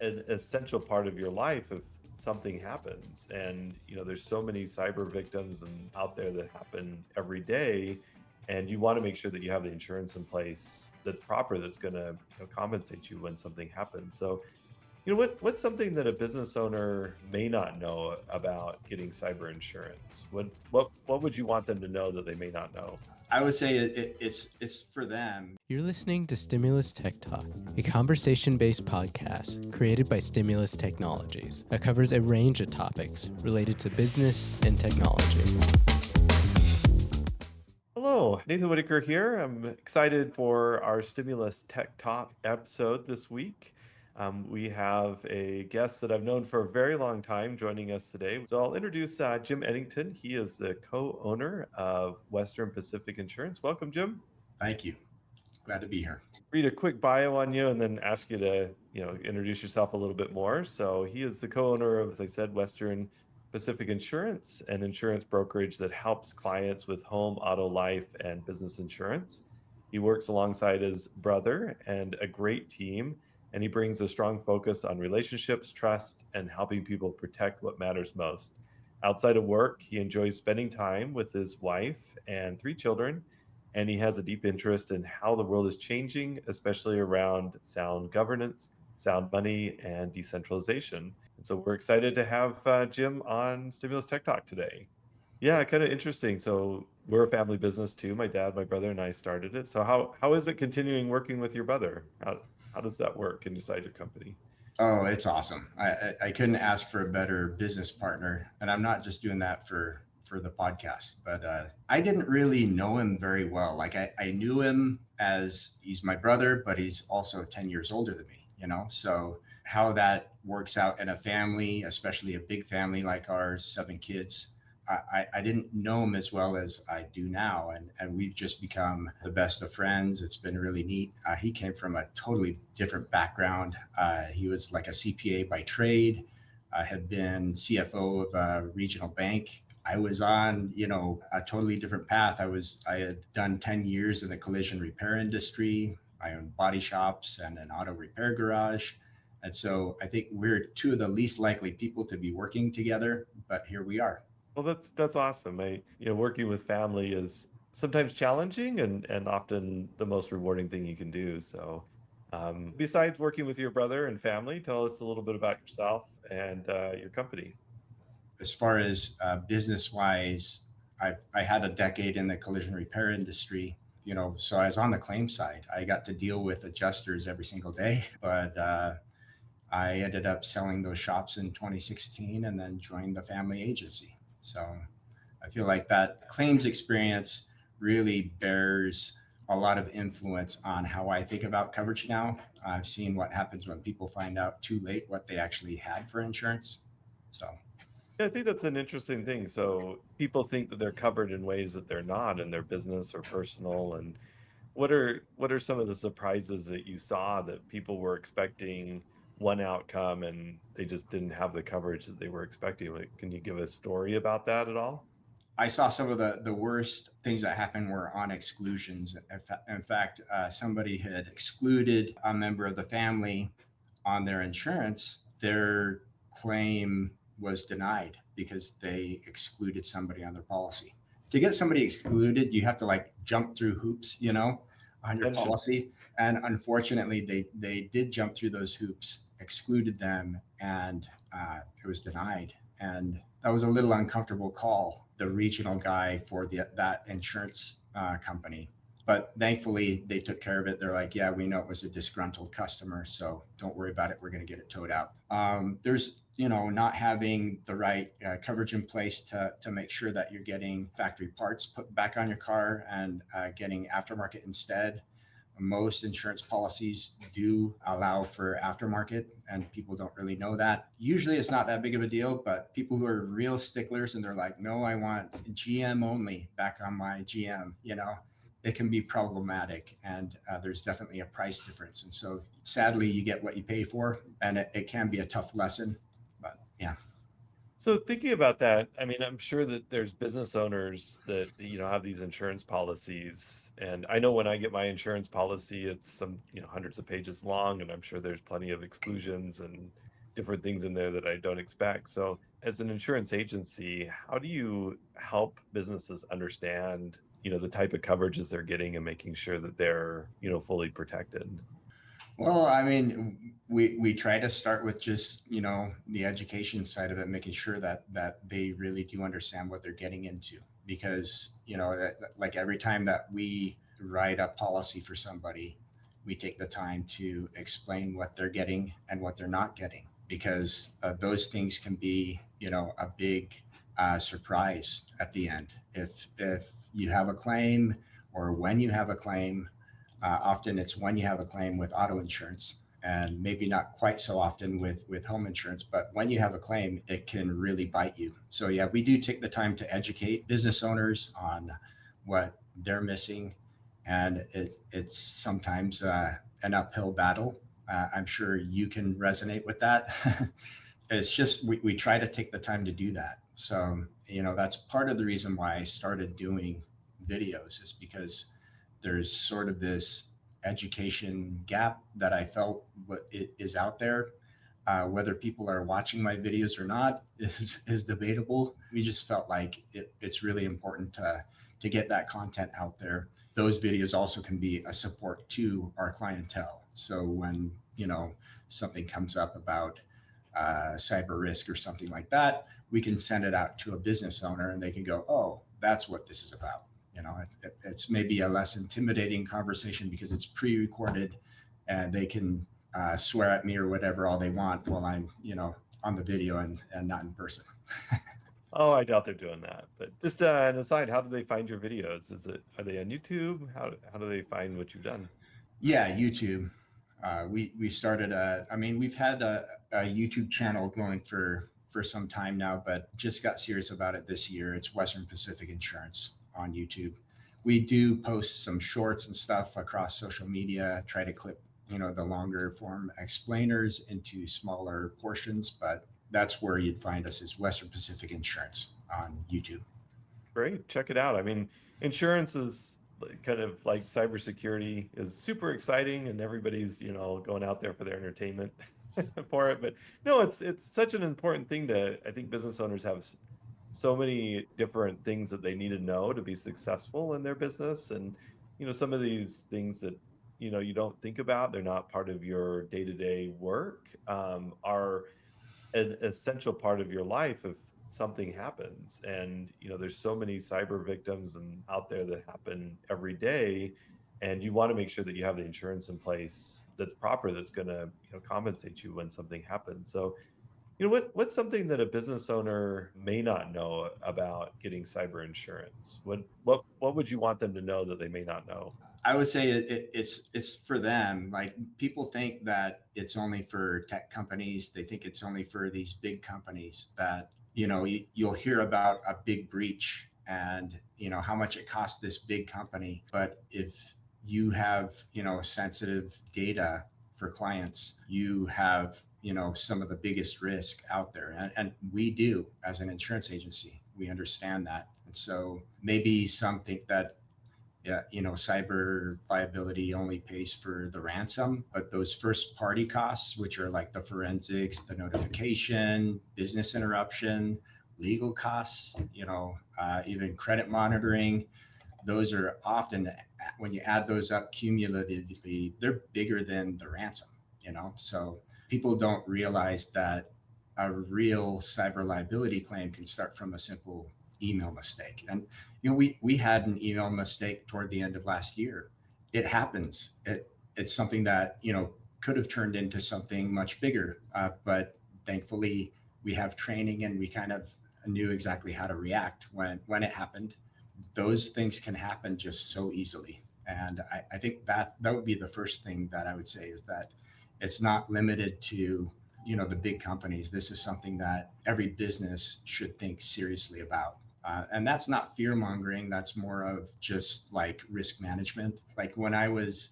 an essential part of your life if something happens. And there's so many cyber victims and out there that happen every day, and you want to make sure that you have the insurance in place that's proper, that's going to compensate you when something happens. So what's something that a business owner may not know about getting cyber insurance? What would you want them to know that they may not know? I would say it's for them. You're listening to Stimulus Tech Talk, a conversation-based podcast created by Stimulus Technologies that covers a range of topics related to business and technology. Hello, Nathan Whitaker here. I'm excited for our Stimulus Tech Talk episode this week. We have a guest that I've known for a very long time joining us today. So I'll introduce Jim Edington. He is the co-owner of Western Pacific Insurance. Welcome, Jim. Thank you. Glad to be here. Read a quick bio on you and then ask you to, introduce yourself a little bit more. So he is the co-owner of, as I said, Western Pacific Insurance, an insurance brokerage that helps clients with home, auto, life, and business insurance. He works alongside his brother and a great team, and he brings a strong focus on relationships, trust, and helping people protect what matters most. Outside of work, he enjoys spending time with his wife and 3 children, and he has a deep interest in how the world is changing, especially around sound governance, sound money, and decentralization. And so we're excited to have Jim on Stimulus Tech Talk today. Yeah, kind of interesting. So we're a family business too. My dad, my brother, and I started it. So how is it continuing working with your brother? How does that work inside your company? Oh, it's awesome. I couldn't ask for a better business partner. And I'm not just doing that for the podcast, but I didn't really know him very well. Like I knew him as he's my brother, but he's also 10 years older than me, So how that works out in a family, especially a big family like ours, 7 kids, I didn't know him as well as I do now. And we've just become the best of friends. It's been really neat. He came from a totally different background. He was like a CPA by trade, had been CFO of a regional bank. I was on, a totally different path. I had done 10 years in the collision repair industry. I owned body shops and an auto repair garage. And so I think we're 2 of the least likely people to be working together, but here we are. Well, that's awesome. Working with family is sometimes challenging and often the most rewarding thing you can do. So, besides working with your brother and family, tell us a little bit about yourself and your company. As far as business-wise, I had a decade in the collision repair industry. So I was on the claim side. I got to deal with adjusters every single day, but I ended up selling those shops in 2016 and then joined the family agency. So I feel like that claims experience really bears a lot of influence on how I think about coverage now. I've seen what happens when people find out too late what they actually had for insurance. So Yeah, I think that's an interesting thing. So people think that they're covered in ways that they're not in their business or personal. And what are some of the surprises that you saw that people were expecting one outcome and they just didn't have the coverage that they were expecting? Like, can you give a story about that at all? I saw some of the worst things that happened were on exclusions. In fact, somebody had excluded a member of the family on their insurance. Their claim was denied because they excluded somebody on their policy. To get somebody excluded, you have to jump through hoops, on your policy. And unfortunately, they did jump through those hoops, excluded them, and it was denied. And that was a little uncomfortable call, the regional guy for that insurance company. But thankfully, they took care of it. They're like, yeah, we know it was a disgruntled customer, so don't worry about it. We're going to get it towed out. There's, not having the right coverage in place to make sure that you're getting factory parts put back on your car and getting aftermarket instead. Most insurance policies do allow for aftermarket, and people don't really know that. Usually it's not that big of a deal, but people who are real sticklers and they're like, no, I want GM only back on my GM, it can be problematic, and there's definitely a price difference. And so sadly, you get what you pay for, and it can be a tough lesson, but yeah. So thinking about that, I mean, I'm sure that there's business owners that, have these insurance policies. And I know when I get my insurance policy, it's some, hundreds of pages long, and I'm sure there's plenty of exclusions and different things in there that I don't expect. So as an insurance agency, how do you help businesses understand, the type of coverages they're getting and making sure that they're, fully protected? Well, I mean, we try to start with just, the education side of it, making sure that they really do understand what they're getting into. Because, like every time that we write a policy for somebody, we take the time to explain what they're getting and what they're not getting. Because those things can be, a big surprise at the end. If you have a claim, or when you have a claim, often it's when you have a claim with auto insurance, and maybe not quite so often with home insurance, but when you have a claim, it can really bite you. So yeah, we do take the time to educate business owners on what they're missing, and it's sometimes an uphill battle. I'm sure you can resonate with that. It's just we try to take the time to do that. So that's part of the reason why I started doing videos, is because there's sort of this education gap that I felt is out there. Whether people are watching my videos or not is debatable. We just felt like it's really important to get that content out there. Those videos also can be a support to our clientele. So when something comes up about cyber risk or something like that, we can send it out to a business owner, and they can go, "Oh, that's what this is about." It's maybe a less intimidating conversation because it's pre-recorded, and they can swear at me or whatever all they want while I'm, on the video and not in person. Oh, I doubt they're doing that. But just an aside, how do they find your videos? Are they on YouTube? How do they find what you've done? Yeah, YouTube. We started I mean, we've had a YouTube channel going for some time now, but just got serious about it this year. It's Western Pacific Insurance on YouTube. We do post some shorts and stuff across social media, try to clip, the longer form explainers into smaller portions, but that's where you'd find us, is Western Pacific Insurance on YouTube. Great, check it out. I mean, insurance is kind of like cybersecurity is super exciting, and everybody's going out there for their entertainment for it. But no, it's such an important thing to. I think business owners have so many different things that they need to know to be successful in their business, and some of these things that you don't think about, they're not part of your day-to-day work, are an essential part of your life if something happens. And there's so many cyber victims and out there that happen every day, and you want to make sure that you have the insurance in place that's proper, that's going to compensate you when something happens. So what's something that a business owner may not know about getting cyber insurance? What would you want them to know that they may not know? I would say it's for them. Like, people think that it's only for tech companies. They think it's only for these big companies, that you'll hear about a big breach and how much it cost this big company. But if you have sensitive data for clients, you have some of the biggest risk out there, and we do, as an insurance agency, we understand that. And so maybe some think that, yeah, cyber liability only pays for the ransom, but those first party costs, which are like the forensics, the notification, business interruption, legal costs, even credit monitoring, those are often, when you add those up cumulatively, they're bigger than the ransom. So people don't realize that a real cyber liability claim can start from a simple email mistake. And we had an email mistake toward the end of last year. It happens. It's something that could have turned into something much bigger, but thankfully we have training, and we kind of knew exactly how to react when it happened. Those things can happen just so easily, and I think that would be the first thing that I would say, is that it's not limited to the big companies. This is something that every business should think seriously about. And that's not fear mongering. That's more of just like risk management. Like, when I was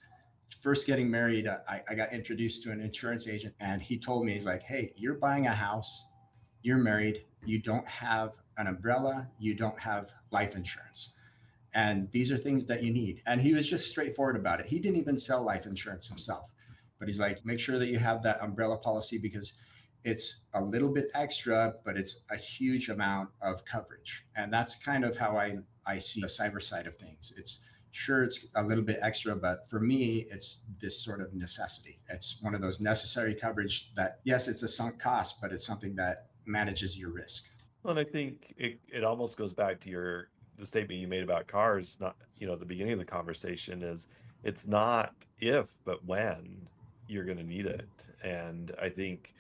first getting married, I got introduced to an insurance agent, and he told me, he's like, "Hey, you're buying a house. you're married, you don't have an umbrella, you don't have life insurance. And these are things that you need. And he was just straightforward about it. He didn't even sell life insurance himself, but he's like, make sure that you have that umbrella policy because it's a little bit extra, but it's a huge amount of coverage. And that's kind of how I see the cyber side of things. It's sure it's a little bit extra, but for me, it's this sort of necessity. It's one of those necessary coverage that, yes, it's a sunk cost, but it's something that manages your risk. Well, and I think it almost goes back to the statement you made about cars, not, at the beginning of the conversation is it's not if, but when you're going to need it. And I think,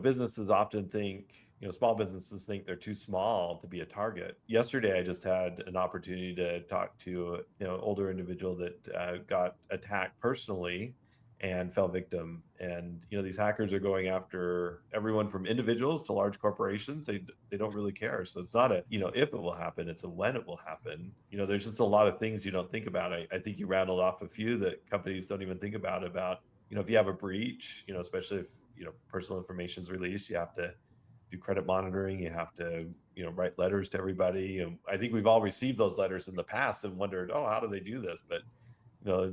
businesses often think, small businesses think they're too small to be a target. Yesterday, I just had an opportunity to talk to, older individual that got attacked personally and fell victim. And these hackers are going after everyone from individuals to large corporations. They don't really care. So it's not a if it will happen, it's a when it will happen. There's just a lot of things you don't think about. I think you rattled off a few that companies don't even think about if you have a breach, especially if personal information is released, you have to do credit monitoring, you have to write letters to everybody. And I think we've all received those letters in the past and wondered, oh, how do they do this? But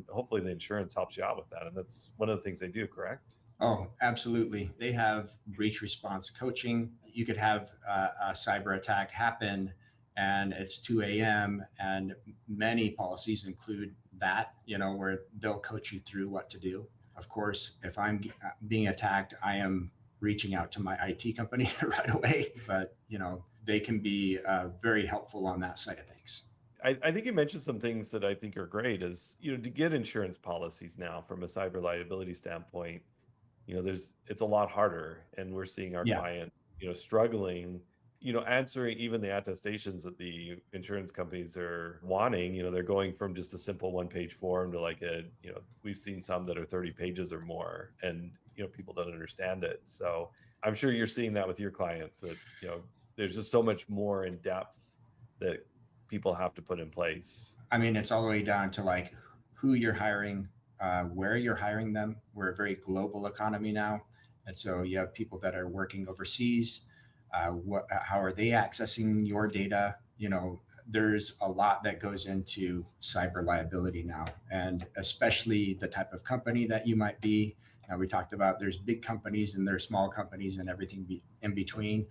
hopefully the insurance helps you out with that. And that's one of the things they do, correct? Oh, absolutely. They have breach response coaching. You could have a cyber attack happen and it's 2 a.m. and many policies include that, where they'll coach you through what to do. Of course, if I'm being attacked, I am reaching out to my IT company right away, but they can be very helpful on that side of things. I think you mentioned some things that I think are great is, to get insurance policies now from a cyber liability standpoint, it's a lot harder. And we're seeing our client, struggling, answering even the attestations that the insurance companies are wanting. They're going from just a simple 1-page form to like we've seen some that are 30 pages or more, and, people don't understand it. So I'm sure you're seeing that with your clients that, there's just so much more in depth that people have to put in place. I mean, it's all the way down to like who you're hiring, where you're hiring them. We're a very global economy now. And so you have people that are working overseas. How are they accessing your data? There's a lot that goes into cyber liability now, and especially the type of company that you might be. We talked about there's big companies and there's small companies and everything in between,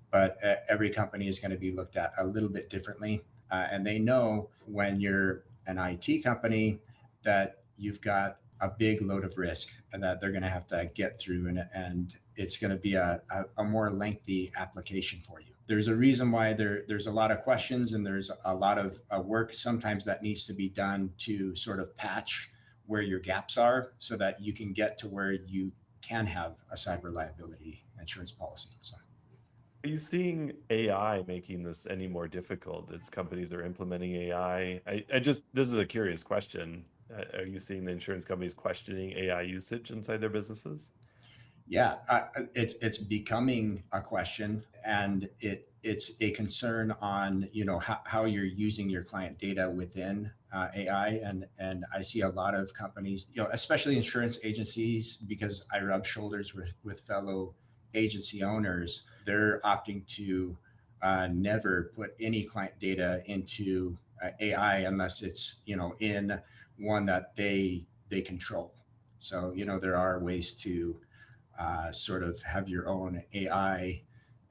but every company is going to be looked at a little bit differently. And they know when you're an IT company that you've got a big load of risk and that they're going to have to get through, and it's going to be a more lengthy application for you. There's a reason why there's a lot of questions and there's a lot of work sometimes that needs to be done to sort of patch where your gaps are so that you can get to where you can have a cyber liability insurance policy. So. Are you seeing AI making this any more difficult as companies are implementing AI? This is a curious question. Are you seeing the insurance companies questioning AI usage inside their businesses? Yeah, it's becoming a question, and it's a concern on how you're using your client data within AI, and I see a lot of companies, especially insurance agencies, because I rub shoulders with fellow agency owners. They're opting to never put any client data into AI unless it's in one that they control. So there are ways to sort of have your own AI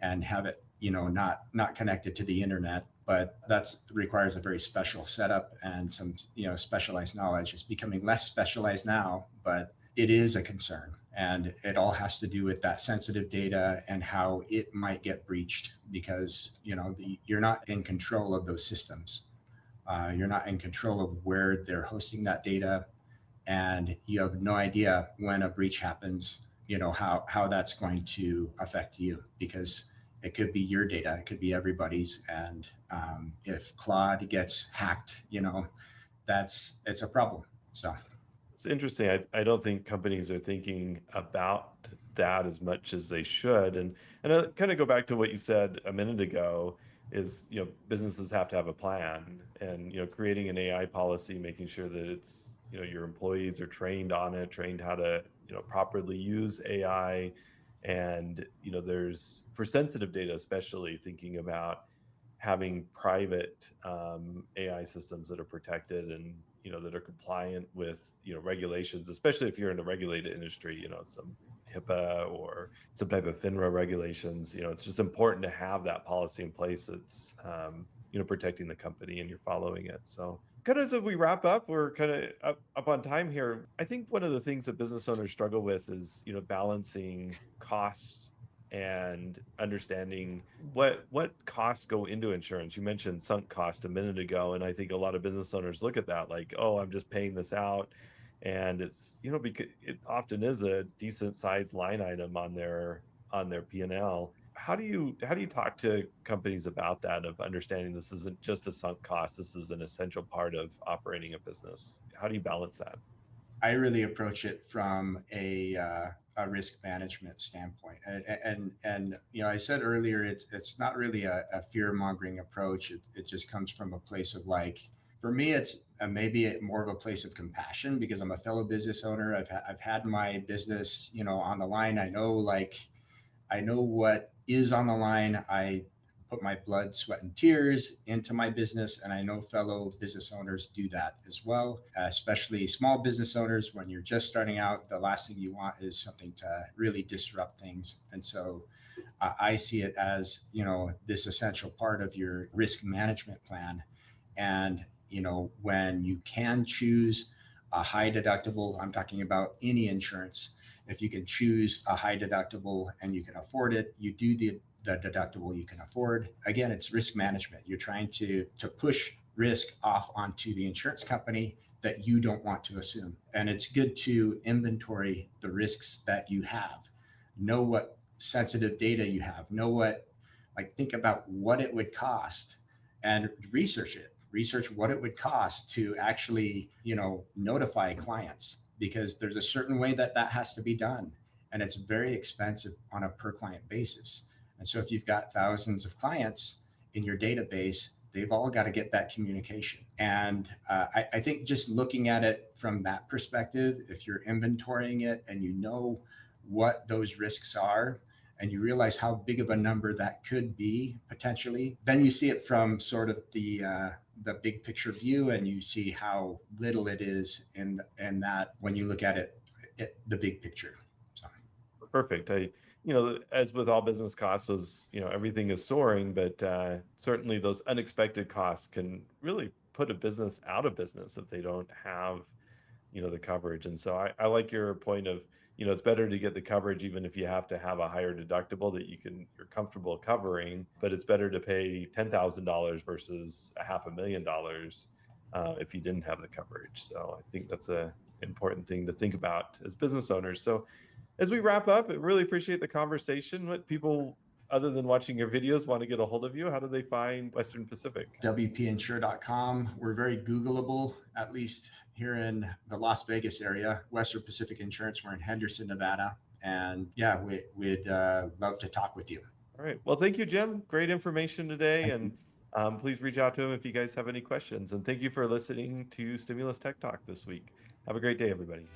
and have it not connected to the internet, but that requires a very special setup and some specialized knowledge. It's becoming less specialized now, but it is a concern. And it all has to do with that sensitive data and how it might get breached, because you're not in control of those systems. You're not in control of where they're hosting that data, and you have no idea when a breach happens, how that's going to affect you, because it could be your data, it could be everybody's. And if Claude gets hacked, it's a problem. So. It's interesting. I don't think companies are thinking about that as much as they should. And I kind of go back to what you said a minute ago is, businesses have to have a plan, and, creating an AI policy, making sure that it's, your employees are trained on it, trained how to, properly use AI, And, there's, for sensitive data, especially thinking about having private AI systems that are protected and, that are compliant with, regulations, especially if you're in a regulated industry, some HIPAA or some type of FINRA regulations. It's just important to have that policy in place that's, protecting the company and you're following it. So kind of as we wrap up, we're kind of up on time here. I think one of the things that business owners struggle with is, balancing costs and understanding what costs go into insurance. You mentioned sunk cost a minute ago, and I think a lot of business owners look at that like, oh, I'm just paying this out, and it's because it often is a decent sized line item on their P&L. How do you talk to companies about that, of understanding this isn't just a sunk cost, this is an essential part of operating a business? How do you balance that? I really approach it from a risk management standpoint, and I said earlier, it's not really a fear mongering approach. It just comes from a place of, like, for me, it's maybe more of a place of compassion, because I'm a fellow business owner. I've had my business, on the line. I know what is on the line. I put my blood, sweat, and tears into my business. And I know fellow business owners do that as well, especially small business owners. When you're just starting out, the last thing you want is something to really disrupt things. And so I see it as, this essential part of your risk management plan. And, when you can choose a high deductible, I'm talking about any insurance. If you can choose a high deductible and you can afford it, you do the deductible you can afford. Again, it's risk management. You're trying to push risk off onto the insurance company that you don't want to assume. And it's good to inventory the risks that you have. Know what sensitive data you have. Think about what it would cost and research it. Research what it would cost to actually, notify clients, because there's a certain way that has to be done. And it's very expensive on a per client basis. And so if you've got thousands of clients in your database, they've all got to get that communication. And I think just looking at it from that perspective, if you're inventorying it and you know what those risks are, and you realize how big of a number that could be potentially, then you see it from sort of the big picture view, and you see how little it is in that when you look at it, the big picture. So. Perfect. As with all business costs, those, everything is soaring, but certainly those unexpected costs can really put a business out of business if they don't have, the coverage. And so I like your point of, it's better to get the coverage even if you have to have a higher deductible that you're comfortable covering, but it's better to pay $10,000 versus $500,000 if you didn't have the coverage. So I think that's an important thing to think about as business owners. So as we wrap up, I really appreciate the conversation. What people, other than watching your videos, want to get a hold of you, how do they find Western Pacific? WPinsure.com. We're very Googleable, at least here in the Las Vegas area. Western Pacific Insurance, we're in Henderson, Nevada. And yeah, we'd love to talk with you. All right. Well, thank you, Jim. Great information today. And please reach out to him if you guys have any questions. And thank you for listening to Stimulus Tech Talk this week. Have a great day, everybody.